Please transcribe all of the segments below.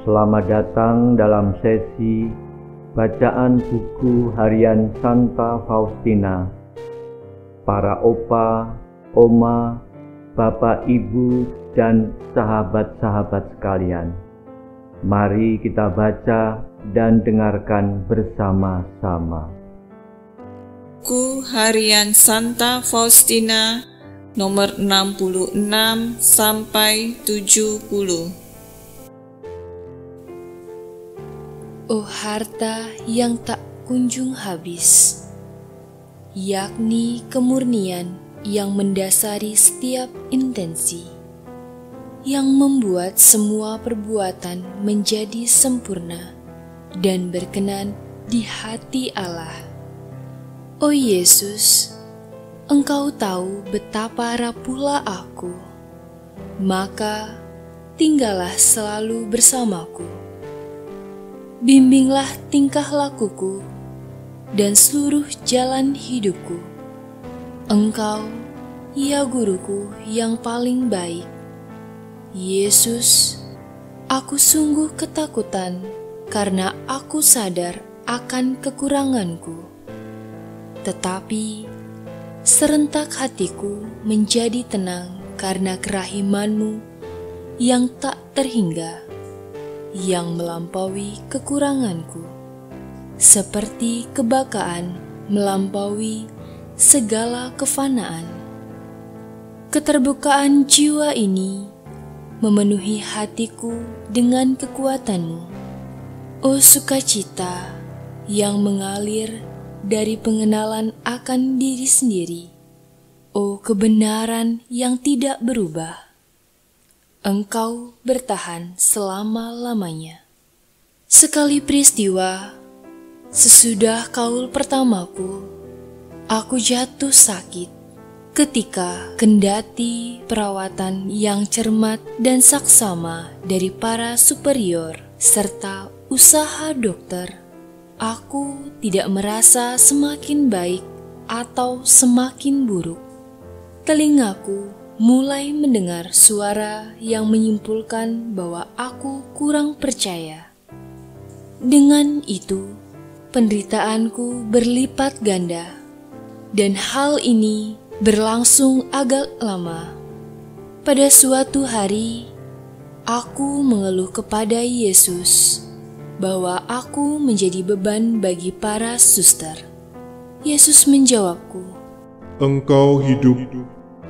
Selamat datang dalam sesi bacaan buku harian Santa Faustina. Para opa, oma, bapak, ibu, dan sahabat-sahabat sekalian, mari kita baca dan dengarkan bersama-sama. Buku harian Santa Faustina nomor 66 sampai 70. Oh harta yang tak kunjung habis, yakni kemurnian yang mendasari setiap intensi, yang membuat semua perbuatan menjadi sempurna dan berkenan di hati Allah. Oh Yesus, Engkau tahu betapa rapuhlah aku, maka tinggallah selalu bersamaku. Bimbinglah tingkah lakuku dan seluruh jalan hidupku. Engkau, ya Guruku yang paling baik. Yesus, aku sungguh ketakutan karena aku sadar akan kekuranganku. Tetapi serentak hatiku menjadi tenang karena kerahiman-Mu yang tak terhingga, yang melampaui kekuranganku, seperti kebakaan melampaui segala kefanaan. Keterbukaan jiwa ini memenuhi hatiku dengan kekuatan-Mu. Oh sukacita yang mengalir dari pengenalan akan diri sendiri. Oh kebenaran yang tidak berubah. Engkau bertahan selama-lamanya. Sekali peristiwa, sesudah kaul pertamaku, aku jatuh sakit ketika kendati perawatan yang cermat dan saksama dari para superior serta usaha dokter, aku tidak merasa semakin baik atau semakin buruk. Telingaku mulai mendengar suara yang menyimpulkan bahwa aku kurang percaya. Dengan itu, penderitaanku berlipat ganda, dan hal ini berlangsung agak lama. Pada suatu hari, aku mengeluh kepada Yesus bahwa aku menjadi beban bagi para suster. Yesus menjawabku, "Engkau hidup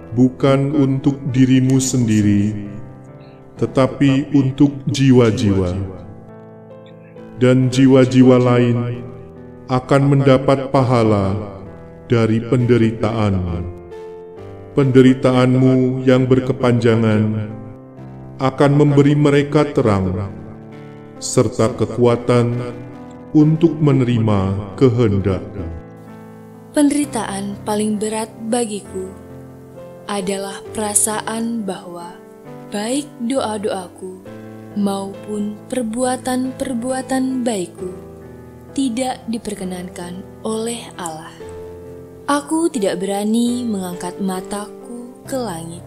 bukan untuk dirimu sendiri, tetapi untuk jiwa-jiwa. Dan jiwa-jiwa lain akan mendapat pahala dari penderitaanmu. Penderitaanmu yang berkepanjangan akan memberi mereka terang, serta kekuatan untuk menerima kehendak." Penderitaan paling berat bagiku adalah perasaan bahwa baik doa-doaku maupun perbuatan-perbuatan baikku tidak diperkenankan oleh Allah. Aku tidak berani mengangkat mataku ke langit.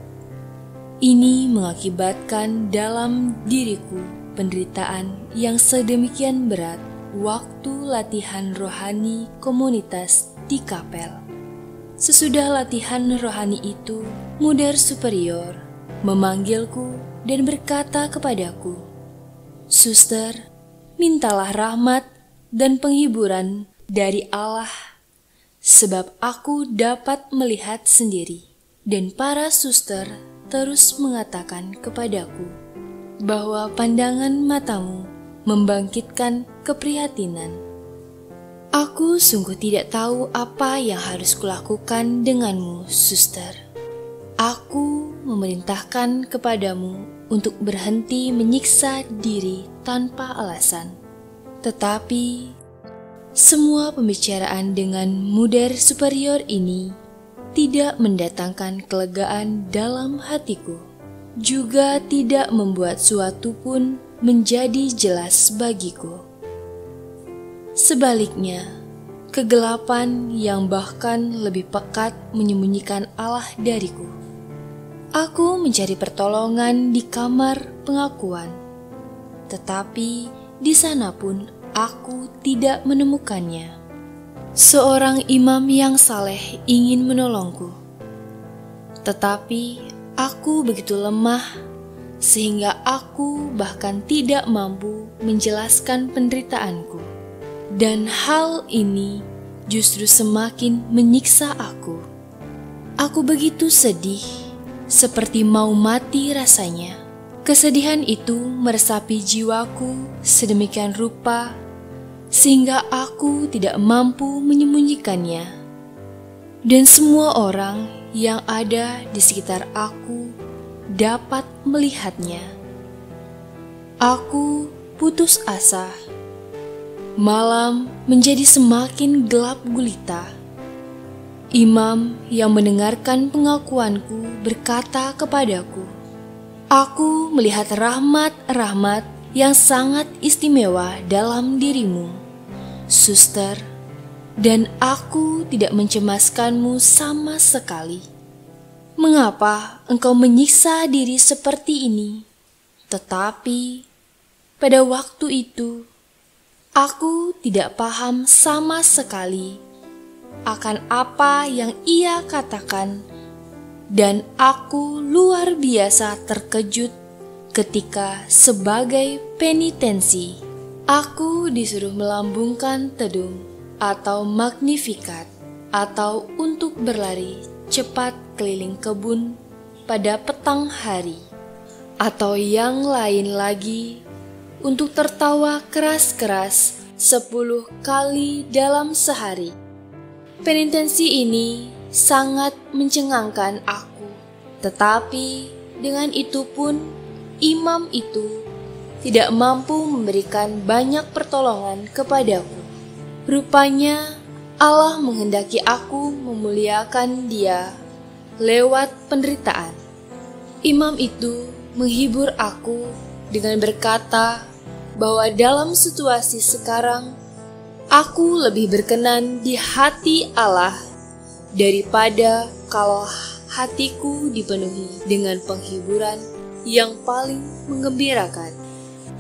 Ini mengakibatkan dalam diriku penderitaan yang sedemikian berat waktu latihan rohani komunitas di kapel. Sesudah latihan rohani itu, muda superior memanggilku dan berkata kepadaku, "Suster, mintalah rahmat dan penghiburan dari Allah, sebab aku dapat melihat sendiri." Dan para suster terus mengatakan kepadaku bahwa pandangan matamu membangkitkan keprihatinan. Aku sungguh tidak tahu apa yang harus kulakukan denganmu, suster. Aku memerintahkan kepadamu untuk berhenti menyiksa diri tanpa alasan. Tetapi semua pembicaraan dengan muda superior ini tidak mendatangkan kelegaan dalam hatiku, juga tidak membuat suatu pun menjadi jelas bagiku. Sebaliknya, kegelapan yang bahkan lebih pekat menyembunyikan Allah dariku. Aku mencari pertolongan di kamar pengakuan, tetapi di sana pun aku tidak menemukannya. Seorang imam yang saleh ingin menolongku, tetapi aku begitu lemah sehingga aku bahkan tidak mampu menjelaskan penderitaanku. Dan hal ini justru semakin menyiksa aku. Aku begitu sedih, seperti mau mati rasanya. Kesedihan itu meresapi jiwaku sedemikian rupa sehingga aku tidak mampu menyembunyikannya. Dan semua orang yang ada di sekitar aku dapat melihatnya. Aku putus asa. Malam menjadi semakin gelap gulita. Imam yang mendengarkan pengakuanku berkata kepadaku, "Aku melihat rahmat-rahmat yang sangat istimewa dalam dirimu, suster, dan aku tidak mencemaskanmu sama sekali. Mengapa engkau menyiksa diri seperti ini?" Tetapi pada waktu itu, aku tidak paham sama sekali akan apa yang ia katakan, dan aku luar biasa terkejut ketika sebagai penitensi, aku disuruh melambungkan tedung atau magnifikat, atau untuk berlari cepat keliling kebun pada petang hari, atau yang lain lagi, untuk tertawa keras-keras 10 kali dalam sehari. Penitensi ini sangat mencengangkan aku, tetapi dengan itu pun imam itu tidak mampu memberikan banyak pertolongan kepadaku. Rupanya Allah menghendaki aku memuliakan dia lewat penderitaan. Imam itu menghibur aku dengan berkata bahwa dalam situasi sekarang, aku lebih berkenan di hati Allah daripada kalau hatiku dipenuhi dengan penghiburan yang paling menggembirakan.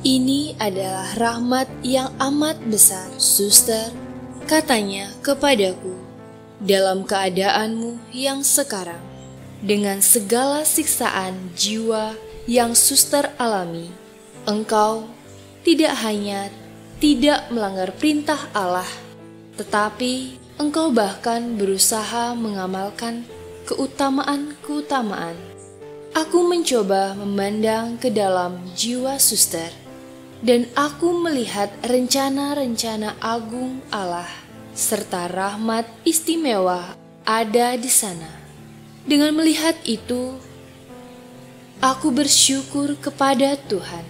Ini adalah rahmat yang amat besar, suster, katanya kepadaku, dalam keadaanmu yang sekarang, dengan segala siksaan jiwa yang suster alami. Engkau tidak hanya tidak melanggar perintah Allah, tetapi engkau bahkan berusaha mengamalkan keutamaan-keutamaan. Aku mencoba memandang ke dalam jiwa suster, dan aku melihat rencana-rencana agung Allah serta rahmat istimewa ada di sana. Dengan melihat itu, aku bersyukur kepada Tuhan.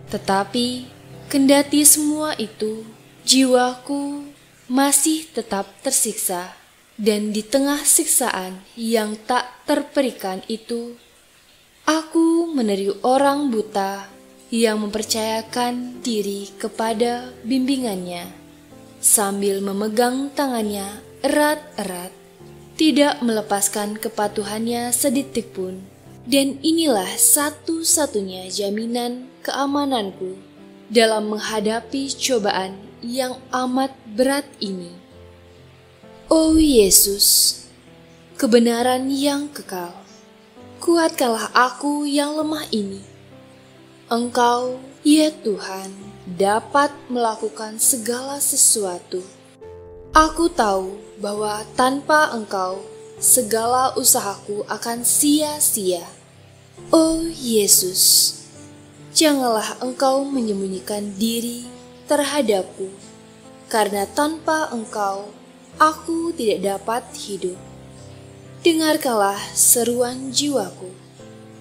Tetapi kendati semua itu, jiwaku masih tetap tersiksa, dan di tengah siksaan yang tak terperikan itu, aku meniru orang buta yang mempercayakan diri kepada bimbingannya, sambil memegang tangannya erat-erat, tidak melepaskan kepatuhannya sedetik pun. Dan inilah satu-satunya jaminan keamananku dalam menghadapi cobaan yang amat berat ini. Oh Yesus, kebenaran yang kekal, kuatkanlah aku yang lemah ini. Engkau, ya Tuhan, dapat melakukan segala sesuatu. Aku tahu bahwa tanpa Engkau, segala usahaku akan sia-sia. Oh Yesus, janganlah Engkau menyembunyikan diri terhadapku, karena tanpa Engkau, aku tidak dapat hidup. Dengarkanlah seruan jiwaku,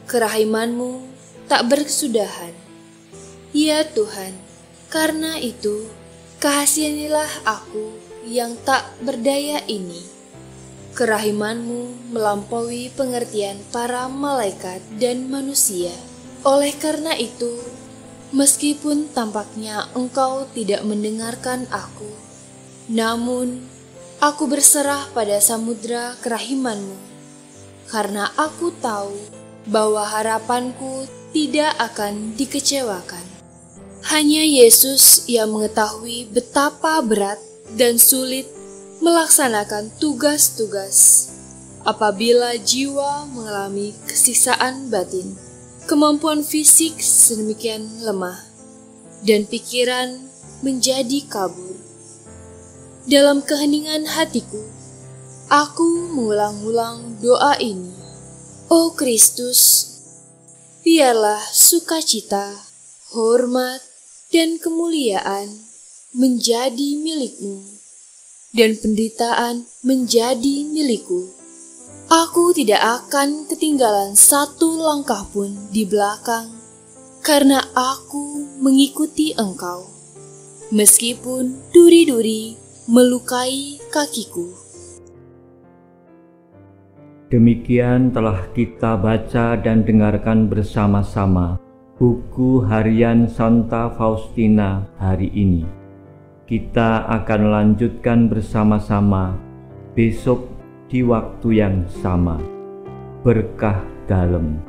kerahiman-Mu tak berkesudahan. Ya Tuhan, karena itu, kasihanilah aku yang tak berdaya ini. Kerahiman-Mu melampaui pengertian para malaikat dan manusia. Oleh karena itu, meskipun tampaknya Engkau tidak mendengarkan aku, namun aku berserah pada samudera kerahiman-Mu, karena aku tahu bahwa harapanku tidak akan dikecewakan. Hanya Yesus yang mengetahui betapa berat dan sulit melaksanakan tugas-tugas apabila jiwa mengalami kesiksaan batin, kemampuan fisik sedemikian lemah, dan pikiran menjadi kabur. Dalam keheningan hatiku, aku mengulang-ulang doa ini. Oh Kristus, biarlah sukacita, hormat, dan kemuliaan menjadi milik-Mu, dan penderitaan menjadi milikku. Aku tidak akan ketinggalan satu langkah pun di belakang, karena aku mengikuti Engkau, meskipun duri-duri melukai kakiku. Demikian telah kita baca dan dengarkan bersama-sama buku harian Santa Faustina hari ini. Kita akan lanjutkan bersama-sama besok di waktu yang sama. Berkah dalam.